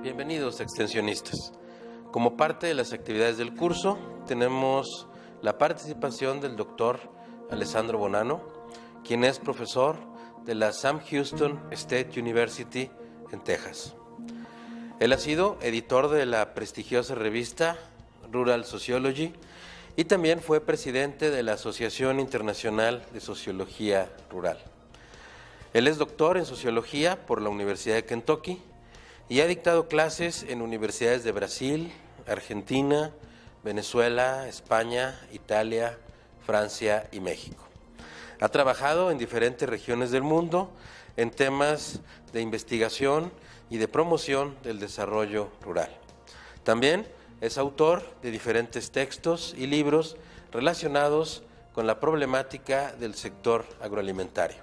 Bienvenidos, extensionistas. Como parte de las actividades del curso, tenemos la participación del doctor Alessandro Bonanno, quien es profesor de la Sam Houston State University en Texas. Él ha sido editor de la prestigiosa revista Rural Sociology y también fue presidente de la Asociación Internacional de Sociología Rural. Él es doctor en Sociología por la Universidad de Kentucky y ha dictado clases en universidades de Brasil, Argentina, Venezuela, España, Italia, Francia y México. Ha trabajado en diferentes regiones del mundo en temas de investigación y de promoción del desarrollo rural. También es autor de diferentes textos y libros relacionados con la problemática del sector agroalimentario.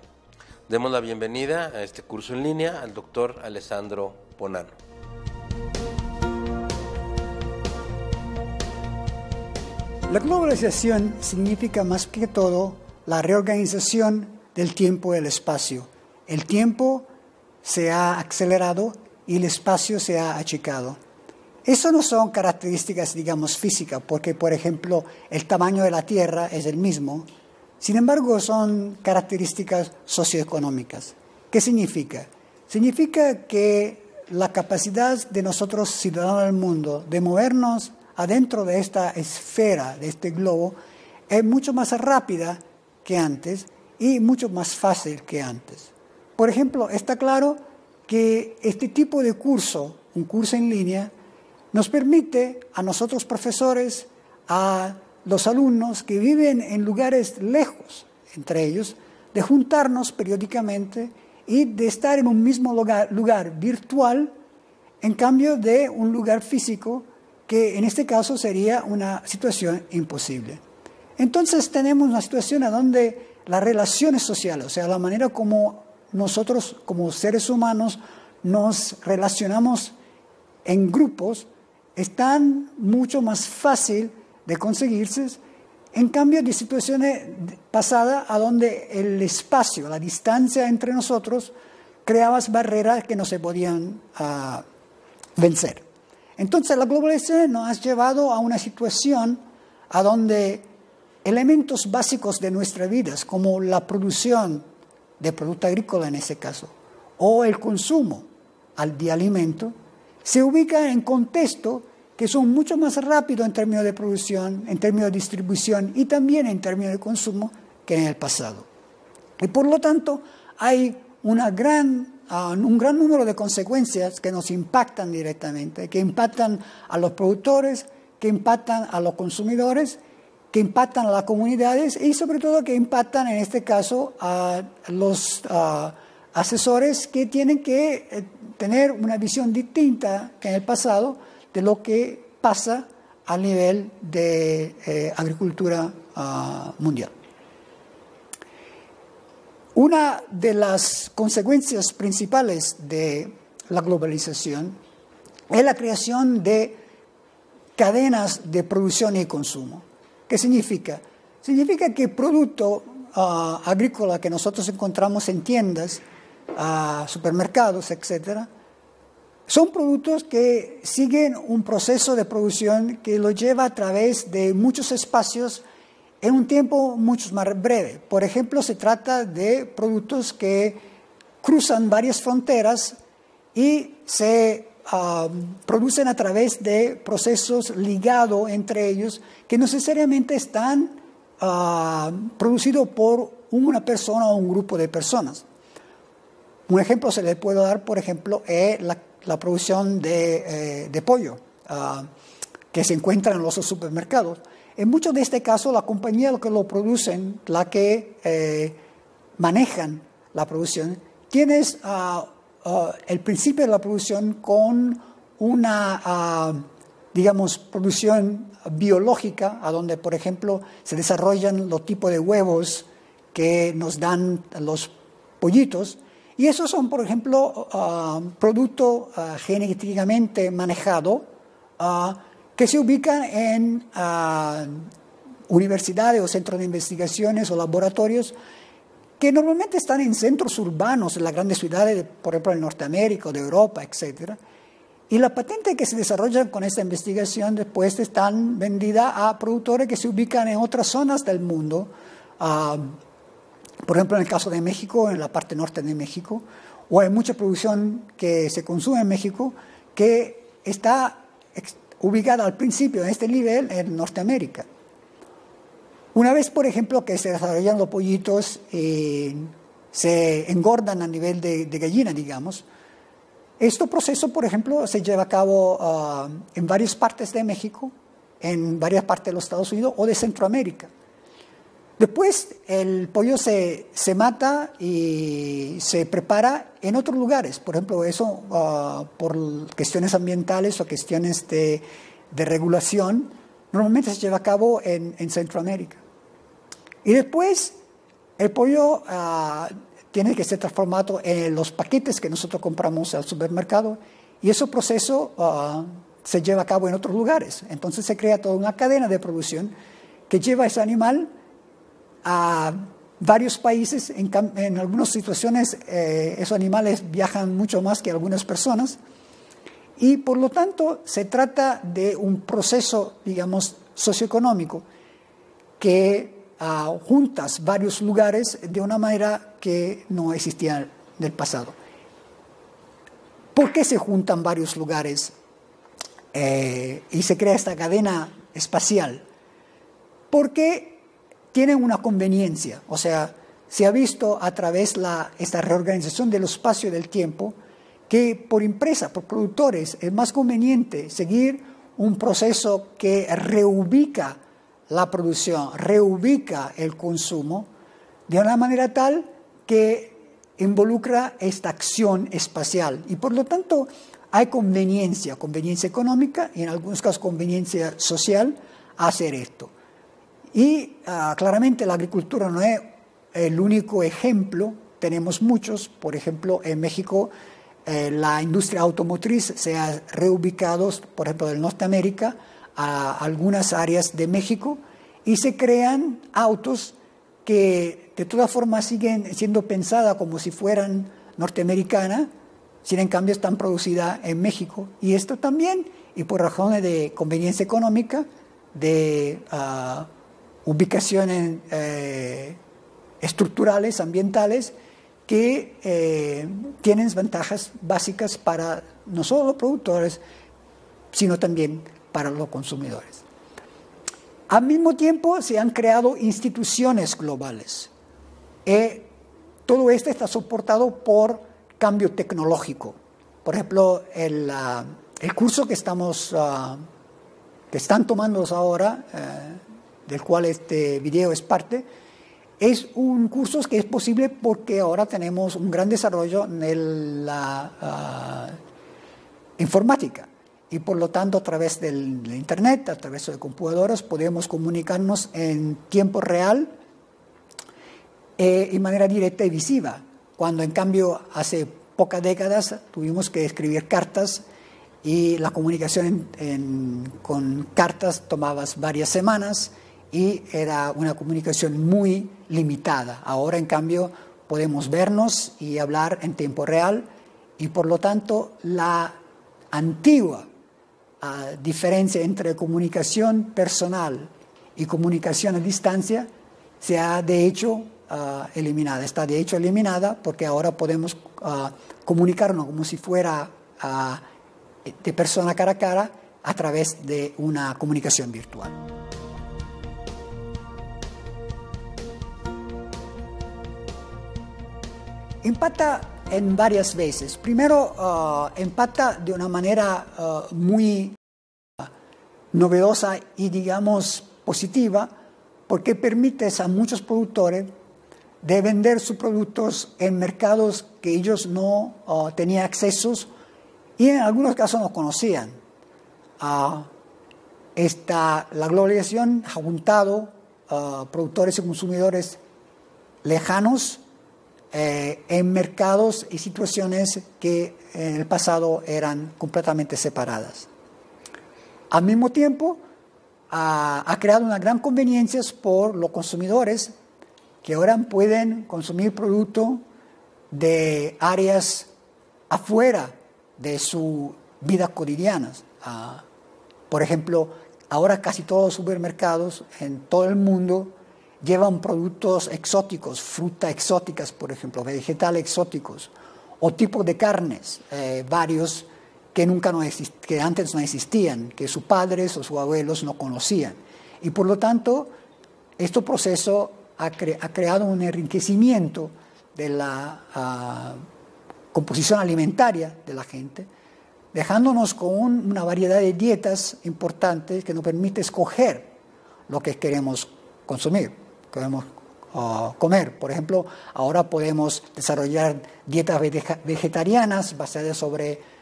Demos la bienvenida a este curso en línea al doctor Alessandro Bonanno. La globalización significa más que todo la reorganización del tiempo y el espacio. El tiempo se ha acelerado y el espacio se ha achicado. Eso no son características, digamos, físicas, porque, por ejemplo, el tamaño de la Tierra es el mismo. Sin embargo, son características socioeconómicas. ¿Qué significa? Significa que la capacidad de nosotros, ciudadanos del mundo, de movernos adentro de esta esfera, de este globo, es mucho más rápida que antes y mucho más fácil que antes. Por ejemplo, está claro que este tipo de curso, un curso en línea, nos permite a nosotros profesores, a los alumnos que viven en lugares lejos, entre ellos, de juntarnos periódicamente y de estar en un mismo lugar virtual, en cambio de un lugar físico, que en este caso sería una situación imposible. Entonces tenemos una situación en donde las relaciones sociales, o sea, la manera como nosotros como seres humanos nos relacionamos en grupos, están mucho más fácil de conseguirse, en cambio de situaciones pasadas a donde el espacio, la distancia entre nosotros, creaba barreras que no se podían vencer. Entonces la globalización nos ha llevado a una situación a donde elementos básicos de nuestras vidas, como la producción de producto agrícola en ese caso, o el consumo de alimento, se ubican en contextos que son mucho más rápidos en términos de producción, en términos de distribución y también en términos de consumo que en el pasado. Y por lo tanto hay un gran número de consecuencias que nos impactan directamente, que impactan a los productores, que impactan a los consumidores, que impactan a las comunidades y sobre todo que impactan en este caso a los asesores que tienen que tener una visión distinta que en el pasado de lo que pasa a nivel de agricultura mundial. Una de las consecuencias principales de la globalización es la creación de cadenas de producción y consumo. ¿Qué significa? Significa que el producto agrícola que nosotros encontramos en tiendas, supermercados, etcétera, son productos que siguen un proceso de producción que lo lleva a través de muchos espacios en un tiempo mucho más breve. Por ejemplo, se trata de productos que cruzan varias fronteras y se producen a través de procesos ligados entre ellos que no necesariamente están producidos por una persona o un grupo de personas. Un ejemplo se le puede dar, por ejemplo, es la producción de pollo que se encuentra en los supermercados. En muchos de este caso, la compañía que lo producen, la que manejan la producción, tienes el principio de la producción con una, digamos, producción biológica, a donde, por ejemplo, se desarrollan los tipos de huevos que nos dan los pollitos. Y esos son, por ejemplo, productos genéticamente manejados que se ubican en universidades o centros de investigaciones o laboratorios que normalmente están en centros urbanos, en las grandes ciudades, por ejemplo, en Norteamérica o de Europa, etc. Y las patentes que se desarrollan con esta investigación después están vendidas a productores que se ubican en otras zonas del mundo. Por ejemplo, en el caso de México, en la parte norte de México, o hay mucha producción que se consume en México que está ubicada al principio en este nivel en Norteamérica. Una vez, por ejemplo, que se desarrollan los pollitos y se engordan a nivel de gallina, digamos, este proceso, por ejemplo, se lleva a cabo en varias partes de México, en varias partes de los Estados Unidos o de Centroamérica. Después el pollo se mata y se prepara en otros lugares. Por ejemplo, eso por cuestiones ambientales o cuestiones de regulación, normalmente se lleva a cabo en Centroamérica. Y después el pollo tiene que ser transformado en los paquetes que nosotros compramos al supermercado y ese proceso se lleva a cabo en otros lugares. Entonces se crea toda una cadena de producción que lleva ese animal a varios países. En algunas situaciones esos animales viajan mucho más que algunas personas y por lo tanto se trata de un proceso, digamos, socioeconómico que juntas varios lugares de una manera que no existía en el pasado. ¿Por qué se juntan varios lugares y se crea esta cadena espacial? Porque tienen una conveniencia, o sea, se ha visto a través de esta reorganización del espacio y del tiempo que por empresas, por productores, es más conveniente seguir un proceso que reubica la producción, reubica el consumo de una manera tal que involucra esta acción espacial y por lo tanto hay conveniencia económica y en algunos casos conveniencia social a hacer esto. Y claramente la agricultura no es el único ejemplo, tenemos muchos. Por ejemplo, en México la industria automotriz se ha reubicado, por ejemplo, de Norteamérica a algunas áreas de México y se crean autos que de todas formas siguen siendo pensadas como si fueran norteamericanas, sin en cambio están producidas en México. Y esto también, y por razones de conveniencia económica, de ubicaciones estructurales, ambientales, que tienen ventajas básicas para no solo los productores, sino también para los consumidores. Al mismo tiempo se han creado instituciones globales. Todo esto está soportado por cambio tecnológico. Por ejemplo, el curso que están tomando ahora, del cual este video es parte, es un curso que es posible porque ahora tenemos un gran desarrollo en la informática. Y por lo tanto, a través del Internet, a través de computadoras, podemos comunicarnos en tiempo real y de manera directa y visiva. Cuando en cambio hace pocas décadas tuvimos que escribir cartas y la comunicación con cartas tomaba varias semanas y era una comunicación muy limitada. Ahora en cambio podemos vernos y hablar en tiempo real y por lo tanto la antigua diferencia entre comunicación personal y comunicación a distancia se ha de hecho eliminada. Está de hecho eliminada porque ahora podemos comunicarnos como si fuera de persona cara a cara a través de una comunicación virtual. Impacta en varias veces. Primero, impacta de una manera muy novedosa y, digamos, positiva, porque permite a muchos productores de vender sus productos en mercados que ellos no tenían accesos y en algunos casos no conocían. La globalización ha juntado productores y consumidores lejanos en mercados y situaciones que en el pasado eran completamente separadas. Al mismo tiempo, ha creado una gran conveniencia por los consumidores que ahora pueden consumir productos de áreas afuera de su vidas cotidianas. Por ejemplo, ahora casi todos los supermercados en todo el mundo llevan productos exóticos, frutas exóticas, por ejemplo, vegetales exóticos, o tipos de carnes, varios que antes no existían, que sus padres o sus abuelos no conocían. Y por lo tanto, este proceso ha creado un enriquecimiento de la composición alimentaria de la gente, dejándonos con una variedad de dietas importantes que nos permite escoger lo que queremos consumir, queremos comer. Por ejemplo, ahora podemos desarrollar dietas vegetarianas basadas sobre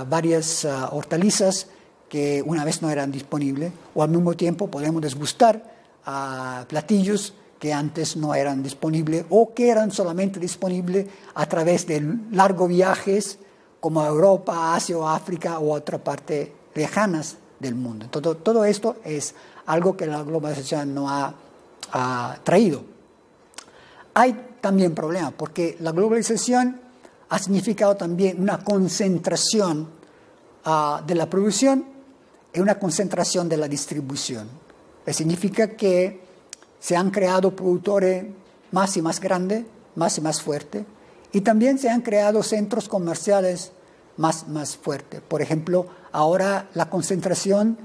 varias hortalizas que una vez no eran disponibles, o al mismo tiempo podemos degustar platillos que antes no eran disponibles o que eran solamente disponibles a través de largos viajes como a Europa, Asia o África o a otra parte lejanas del mundo. Todo esto es algo que la globalización nos ha traído. Hay también problemas porque la globalización ha significado también una concentración de la producción y una concentración de la distribución. Significa que se han creado productores más y más grandes, más y más fuertes, y también se han creado centros comerciales más fuertes. Por ejemplo, ahora la concentración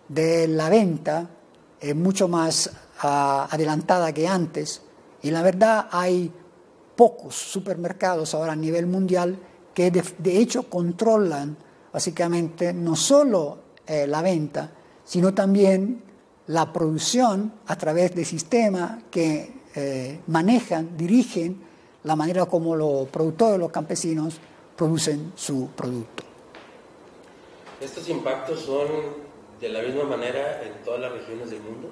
de la venta es mucho más adelantada que antes, y la verdad hay pocos supermercados ahora a nivel mundial que de hecho controlan básicamente no solo la venta, sino también la producción a través de sistemas que manejan, dirigen la manera como los productores, los campesinos producen su producto. ¿Estos impactos son de la misma manera en todas las regiones del mundo?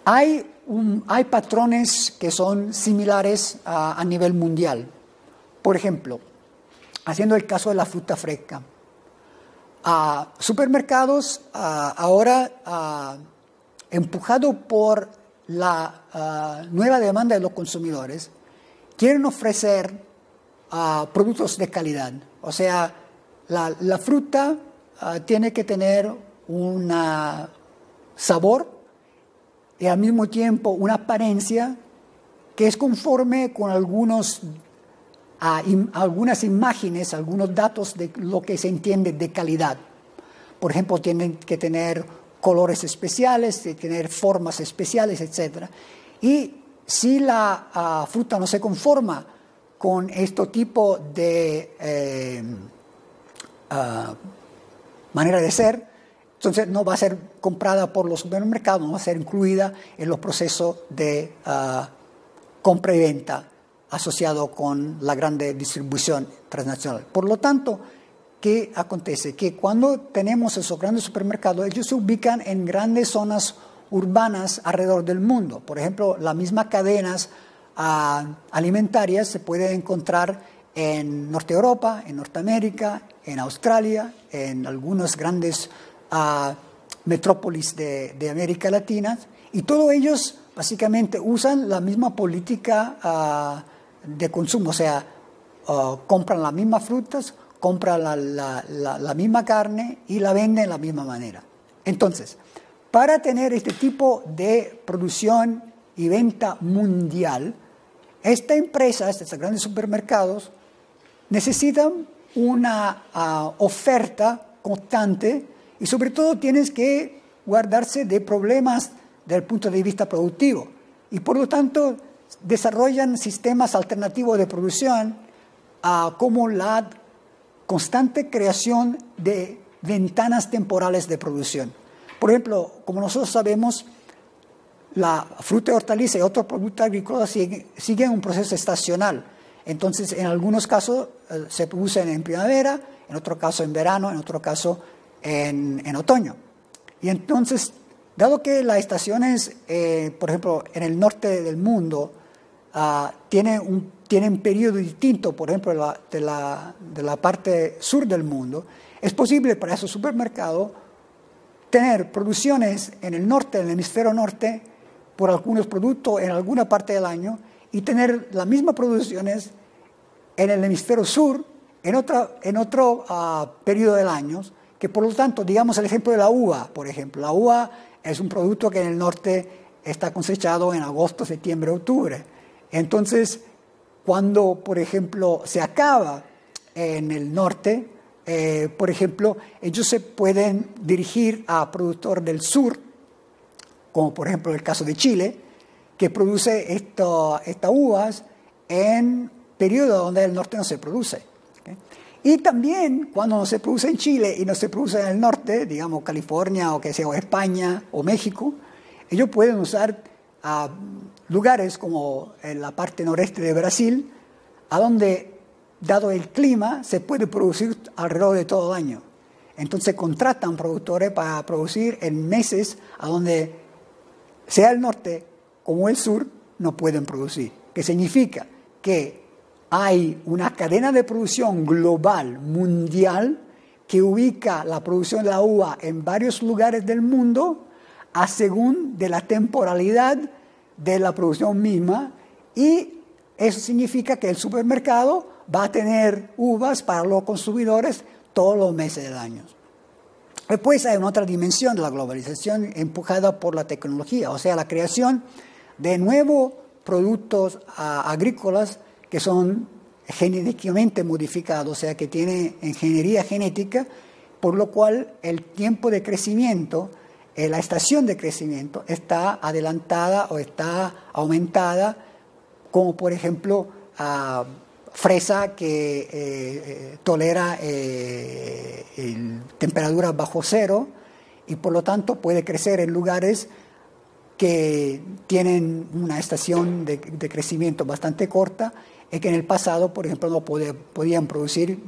Hay patrones que son similares a nivel mundial. Por ejemplo, haciendo el caso de la fruta fresca. Supermercados ahora, empujados por la nueva demanda de los consumidores, quieren ofrecer productos de calidad. O sea, la fruta tiene que tener un sabor y al mismo tiempo una apariencia que es conforme con algunas imágenes, algunos datos de lo que se entiende de calidad. Por ejemplo, tienen que tener colores especiales, tener formas especiales, etc. Y si la fruta no se conforma con este tipo de manera de ser, entonces no va a ser comprada por los supermercados, no va a ser incluida en los procesos de compra y venta asociado con la gran distribución transnacional. Por lo tanto, ¿qué acontece? Que cuando tenemos esos grandes supermercados, ellos se ubican en grandes zonas urbanas alrededor del mundo. Por ejemplo, las mismas cadenas alimentarias se pueden encontrar en Norte Europa, en Norteamérica, en Australia, en algunas grandes metrópolis de América Latina, y todos ellos básicamente usan la misma política de consumo, o sea, compran las mismas frutas, compran la misma carne y la venden de la misma manera. Entonces, para tener este tipo de producción y venta mundial, esta empresa, estos grandes supermercados, necesitan una oferta constante y sobre todo tienes que guardarse de problemas desde el punto de vista productivo y por lo tanto desarrollan sistemas alternativos de producción como la constante creación de ventanas temporales de producción. Por ejemplo, como nosotros sabemos, la fruta y hortaliza y otros productos agrícolas siguen un proceso estacional. Entonces, en algunos casos se producen en primavera, en otro caso en verano, en otro caso en otoño. Y entonces, dado que las estaciones, por ejemplo, en el norte del mundo, tienen periodos distintos, por ejemplo, de la parte sur del mundo, es posible para esos supermercados tener producciones en el norte, en el hemisferio norte, por algunos productos en alguna parte del año, y tener las mismas producciones en el hemisferio sur en otro periodo del año, que por lo tanto, digamos el ejemplo de la uva, por ejemplo. La uva es un producto que en el norte está cosechado en agosto, septiembre, octubre. Entonces, cuando, por ejemplo, se acaba en el norte, por ejemplo, ellos se pueden dirigir a productores del sur, como por ejemplo el caso de Chile, que produce estas uvas en periodos donde el norte no se produce. ¿Okay? Y también cuando no se produce en Chile y no se produce en el norte, digamos California o que sea, o España o México, ellos pueden usar lugares como en la parte noreste de Brasil, a donde, dado el clima, se puede producir alrededor de todo el año. Entonces contratan productores para producir en meses a donde sea el norte como el sur no pueden producir. ¿Qué significa? Que hay una cadena de producción global, mundial, que ubica la producción de la uva en varios lugares del mundo a según de la temporalidad de la producción misma, y eso significa que el supermercado va a tener uvas para los consumidores todos los meses del año. Después hay una otra dimensión de la globalización empujada por la tecnología, o sea, la creación de nuevos productos agrícolas que son genéticamente modificados, o sea, que tienen ingeniería genética, por lo cual el tiempo de crecimiento, la estación de crecimiento está adelantada o está aumentada, como por ejemplo fresa que tolera temperaturas bajo cero y por lo tanto puede crecer en lugares que tienen una estación de crecimiento bastante corta y que en el pasado, por ejemplo, no podían producir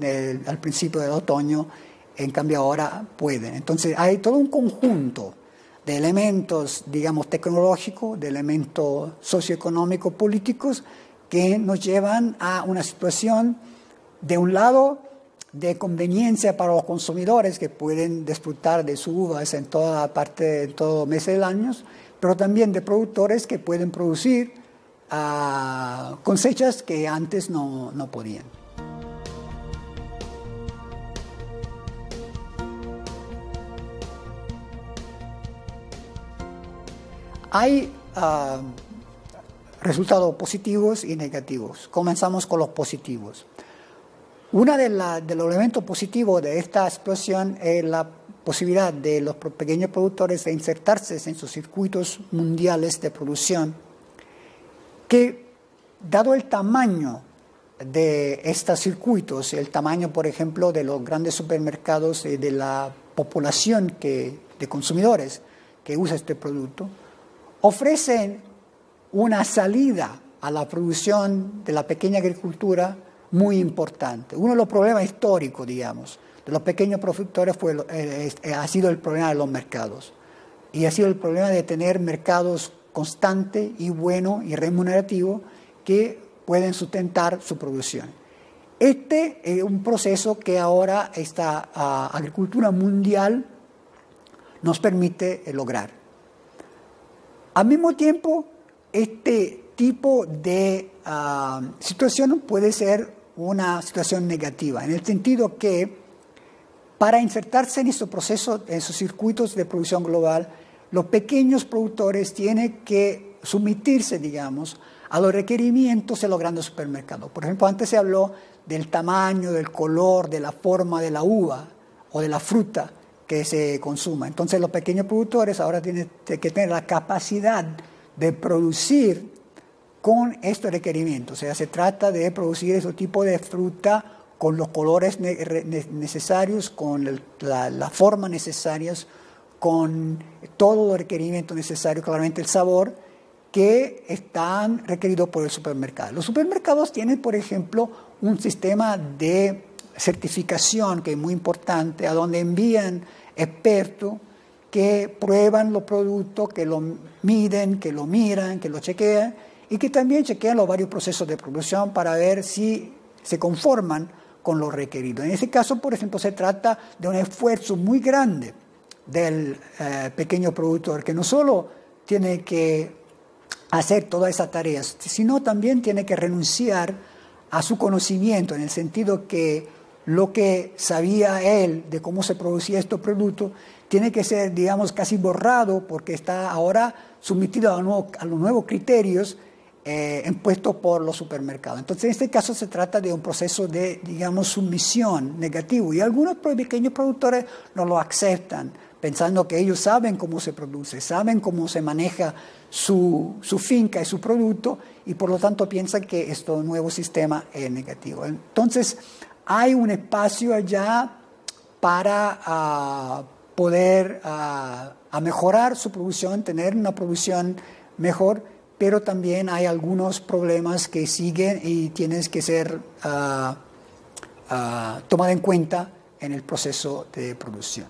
al principio del otoño, en cambio ahora pueden. Entonces hay todo un conjunto de elementos, digamos, tecnológicos, de elementos socioeconómicos, políticos, que nos llevan a una situación, de un lado, de conveniencia para los consumidores que pueden disfrutar de sus uvas en toda parte, en todo mes del año, pero también de productores que pueden producir cosechas que antes no podían. Hay resultados positivos y negativos. Comenzamos con los positivos. Uno de los elementos positivos de esta situación es la posibilidad de los pequeños productores de insertarse en sus circuitos mundiales de producción, que dado el tamaño de estos circuitos, el tamaño, por ejemplo, de los grandes supermercados y de la población de consumidores que usa este producto, ofrecen una salida a la producción de la pequeña agricultura muy importante. Uno de los problemas históricos, digamos, de los pequeños productores ha sido el problema de los mercados. Y ha sido el problema de tener mercados constantes y buenos y remunerativos que pueden sustentar su producción. Este es un proceso que ahora esta agricultura mundial nos permite lograr. Al mismo tiempo, este tipo de situación puede ser una situación negativa, en el sentido que para insertarse en estos procesos, en esos circuitos de producción global, los pequeños productores tienen que someterse, digamos, a los requerimientos de los grandes supermercados. Por ejemplo, antes se habló del tamaño, del color, de la forma de la uva o de la fruta que se consuma. Entonces los pequeños productores ahora tienen que tener la capacidad de producir con estos requerimientos. O sea, se trata de producir ese tipo de fruta con los colores necesarios, con la forma necesarias, con todos los requerimientos necesarios, claramente el sabor, que están requeridos por el supermercado. Los supermercados tienen, por ejemplo, un sistema de certificación que es muy importante, a donde envían expertos que prueban los productos, que lo miden, que lo miran, que lo chequean y que también chequean los varios procesos de producción para ver si se conforman con lo requerido. En este caso, por ejemplo, se trata de un esfuerzo muy grande del pequeño productor, que no solo tiene que hacer todas esas tareas, sino también tiene que renunciar a su conocimiento, en el sentido que lo que sabía él de cómo se producía este producto tiene que ser, digamos, casi borrado porque está ahora sometido a los nuevos criterios impuestos por los supermercados. Entonces, en este caso se trata de un proceso de, digamos, sumisión negativo y algunos pequeños productores no lo aceptan, pensando que ellos saben cómo se produce, saben cómo se maneja su finca y su producto y por lo tanto piensan que este nuevo sistema es negativo. Entonces, hay un espacio allá para poder a mejorar su producción, tener una producción mejor, pero también hay algunos problemas que siguen y tienen que ser tomados en cuenta en el proceso de producción.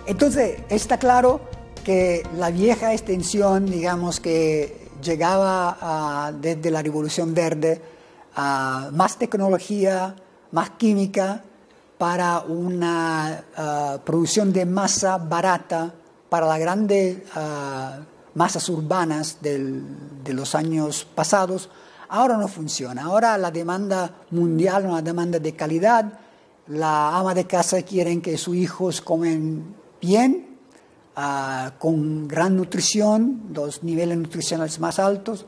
Entonces, está claro que la vieja extensión, digamos, que llegaba desde la Revolución Verde, más tecnología, más química, para una producción de masa barata, para las grandes masas urbanas de los años pasados, ahora no funciona. Ahora la demanda mundial, una demanda de calidad, la ama de casa quiere que sus hijos comen bien, con gran nutrición, los niveles nutricionales más altos,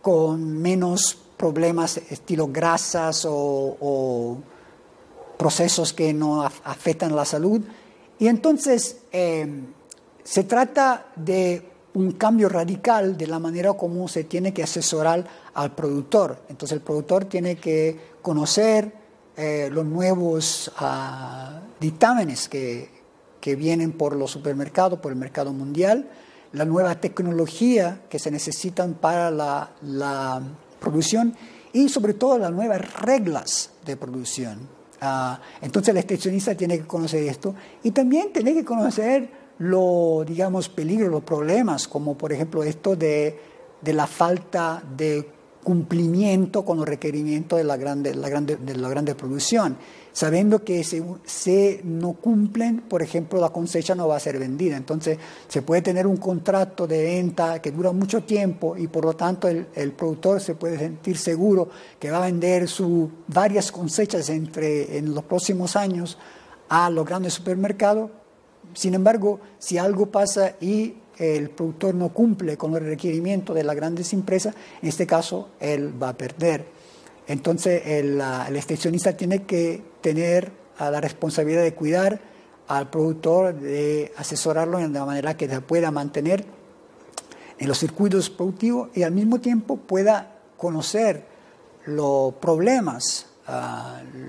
con menos problemas estilo grasas o procesos que no afectan la salud. Y entonces se trata de un cambio radical de la manera como se tiene que asesorar al productor. Entonces el productor tiene que conocer los nuevos dictámenes que vienen por los supermercados, por el mercado mundial, la nueva tecnología que se necesitan para la producción y sobre todo las nuevas reglas de producción. Entonces el extensionista tiene que conocer esto y también tiene que conocer los peligros, los problemas, como por ejemplo esto de la falta de cumplimiento con los requerimientos de la grande producción, sabiendo que si no cumplen, por ejemplo, la cosecha no va a ser vendida. Entonces se puede tener un contrato de venta que dura mucho tiempo y por lo tanto el productor se puede sentir seguro que va a vender sus varias cosechas en los próximos años a los grandes supermercados. Sin embargo, si algo pasa y el productor no cumple con los requerimientos de las grandes empresas, en este caso él va a perder. Entonces el extensionista tiene que tener la responsabilidad de cuidar al productor, de asesorarlo de la manera que se pueda mantener en los circuitos productivos y al mismo tiempo pueda conocer los problemas,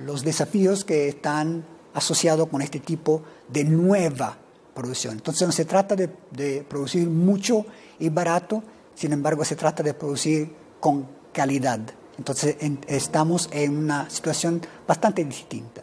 los desafíos que están asociados con este tipo de nueva producción. Entonces no se trata de producir mucho y barato, sin embargo se trata de producir con calidad. Entonces estamos en una situación bastante distinta.